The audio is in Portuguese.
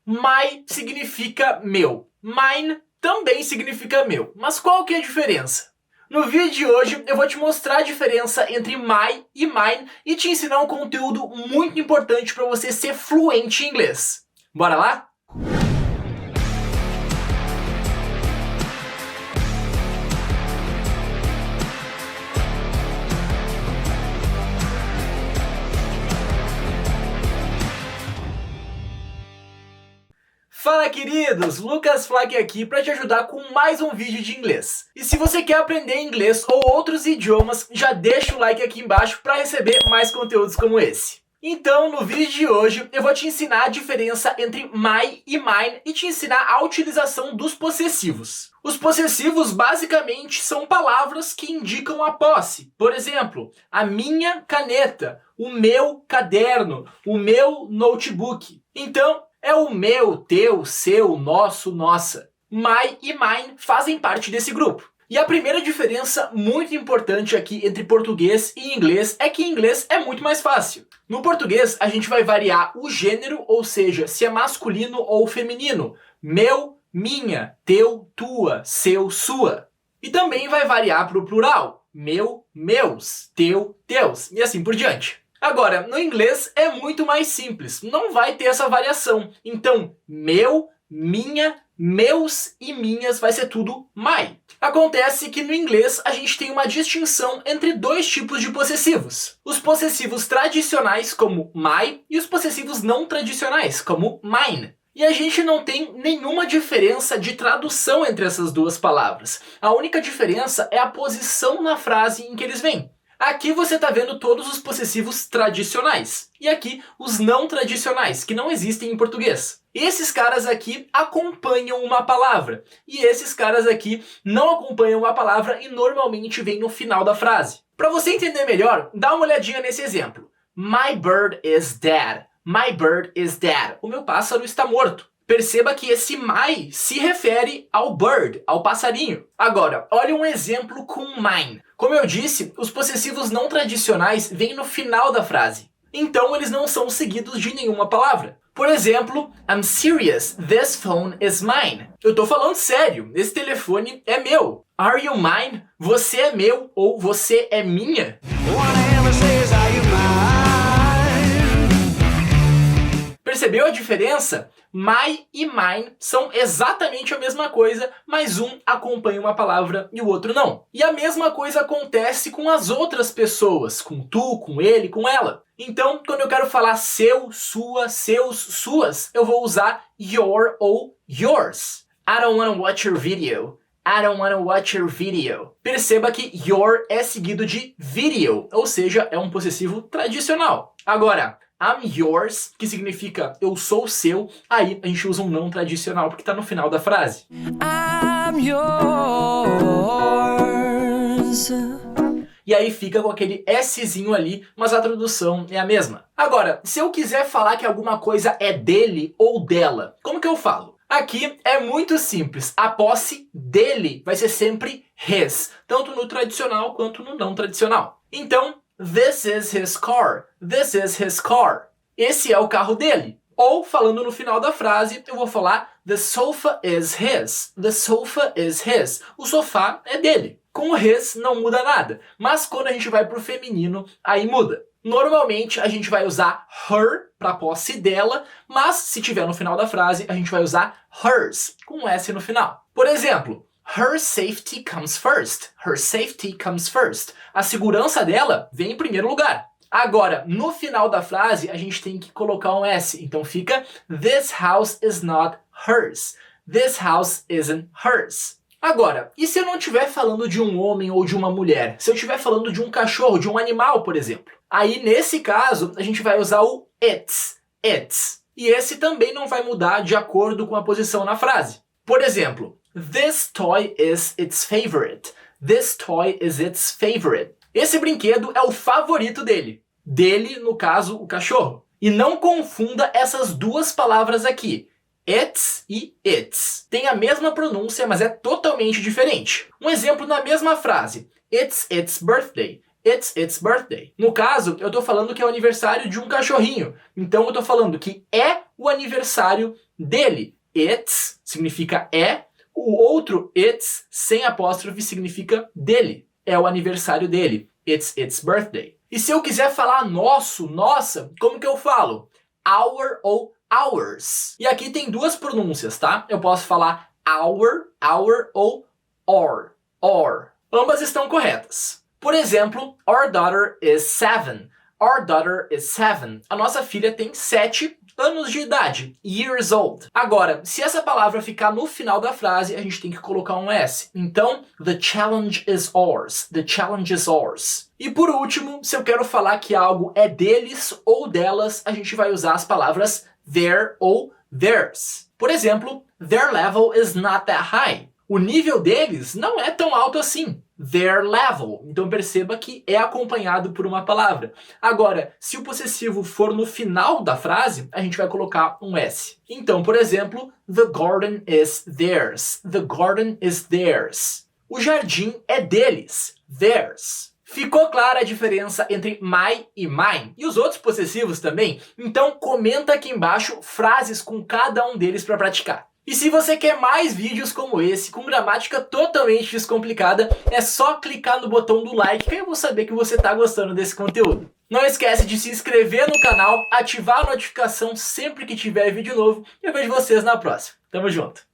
My significa meu. Mine também significa meu. Mas qual que é a diferença? No vídeo de hoje eu vou te mostrar a diferença entre my e mine e te ensinar um conteúdo muito importante para você ser fluente em inglês. Bora lá? Fala, queridos! Lucas Flake aqui para te ajudar com mais um vídeo de inglês. E se você quer aprender inglês ou outros idiomas, já deixa o like aqui embaixo para receber mais conteúdos como esse. Então, no vídeo de hoje, eu vou te ensinar a diferença entre my e mine e te ensinar a utilização dos possessivos. Os possessivos basicamente são palavras que indicam a posse. Por exemplo, a minha caneta, o meu caderno, o meu notebook. Então, é o meu, teu, seu, nosso, nossa. My e mine fazem parte desse grupo. E a primeira diferença muito importante aqui entre português e inglês é que em inglês é muito mais fácil. No português, a gente vai variar o gênero, ou seja, se é masculino ou feminino. Meu, minha, teu, tua, seu, sua. E também vai variar para o plural. Meu, meus, teu, teus, e assim por diante. Agora, no inglês é muito mais simples, não vai ter essa variação. Então, meu, minha, meus e minhas vai ser tudo my. Acontece que no inglês a gente tem uma distinção entre dois tipos de possessivos. Os possessivos tradicionais, como my, e os possessivos não tradicionais, como mine. E a gente não tem nenhuma diferença de tradução entre essas duas palavras. A única diferença é a posição na frase em que eles vêm. Aqui você está vendo todos os possessivos tradicionais. E aqui os não tradicionais, que não existem em português. Esses caras aqui acompanham uma palavra. E esses caras aqui não acompanham uma palavra e normalmente vêm no final da frase. Para você entender melhor, dá uma olhadinha nesse exemplo. My bird is dead. My bird is dead. O meu pássaro está morto. Perceba que esse my se refere ao bird, ao passarinho. Agora, olha um exemplo com mine. Como eu disse, os possessivos não tradicionais vêm no final da frase. Então, eles não são seguidos de nenhuma palavra. Por exemplo, I'm serious, this phone is mine. Eu tô falando sério, esse telefone é meu. Are you mine? Você é meu ou você é minha? Percebeu a diferença? My e mine são exatamente a mesma coisa, mas um acompanha uma palavra e o outro não. E a mesma coisa acontece com as outras pessoas, com tu, com ele, com ela. Então, quando eu quero falar seu, sua, seus, suas, eu vou usar your ou yours. I don't wanna watch your video. I don't wanna watch your video. Perceba que your é seguido de video, ou seja, é um possessivo tradicional. Agora, I'm yours, que significa eu sou seu, aí a gente usa um não tradicional porque está no final da frase. I'm yours. E aí fica com aquele Szinho ali, mas a tradução é a mesma. Agora, se eu quiser falar que alguma coisa é dele ou dela, como que eu falo? Aqui é muito simples, a posse dele vai ser sempre his, tanto no tradicional quanto no não tradicional. Então, this is his car. This is his car. Esse é o carro dele. Ou, falando no final da frase, eu vou falar the sofa is his. The sofa is his. O sofá é dele. Com o his não muda nada. Mas quando a gente vai para o feminino, aí muda. Normalmente a gente vai usar her para posse dela, mas se tiver no final da frase, a gente vai usar hers, com um S no final. Por exemplo, her safety comes first. Her safety comes first. A segurança dela vem em primeiro lugar. Agora, no final da frase, a gente tem que colocar um S. Então fica this house is not hers. This house isn't hers. Agora, e se eu não estiver falando de um homem ou de uma mulher? Se eu estiver falando de um cachorro, de um animal, por exemplo? Aí, nesse caso, a gente vai usar o it's. It's. E esse também não vai mudar de acordo com a posição na frase. Por exemplo, this toy is its favorite. This toy is its favorite. Esse brinquedo é o favorito dele. Dele, no caso, o cachorro. E não confunda essas duas palavras aqui. It's e its. Tem a mesma pronúncia, mas é totalmente diferente. Um exemplo na mesma frase. It's its birthday. It's its birthday. No caso, eu tô falando que é o aniversário de um cachorrinho. Então eu tô falando que é o aniversário dele. It's significa é. O outro it's, sem apóstrofe, significa dele. É o aniversário dele. It's its birthday. E se eu quiser falar nosso, nossa, como que eu falo? Our ou ours. E aqui tem duas pronúncias, tá? Eu posso falar our ou or. Ambas estão corretas. Por exemplo, our daughter is 7. Our daughter is 7. A nossa filha tem 7 anos de idade. Years old. Agora, se essa palavra ficar no final da frase, a gente tem que colocar um S. Então, the challenge is ours. The challenge is ours. E por último, se eu quero falar que algo é deles ou delas, a gente vai usar as palavras their ou theirs. Por exemplo, their level is not that high. O nível deles não é tão alto assim. Their level. Então perceba que é acompanhado por uma palavra. Agora, se o possessivo for no final da frase, a gente vai colocar um S. Então, por exemplo, the garden is theirs. The garden is theirs. O jardim é deles. Theirs. Ficou clara a diferença entre my e mine? E os outros possessivos também? Então comenta aqui embaixo frases com cada um deles para praticar. E se você quer mais vídeos como esse, com gramática totalmente descomplicada, é só clicar no botão do like que eu vou saber que você está gostando desse conteúdo. Não esquece de se inscrever no canal, ativar a notificação sempre que tiver vídeo novo e eu vejo vocês na próxima. Tamo junto!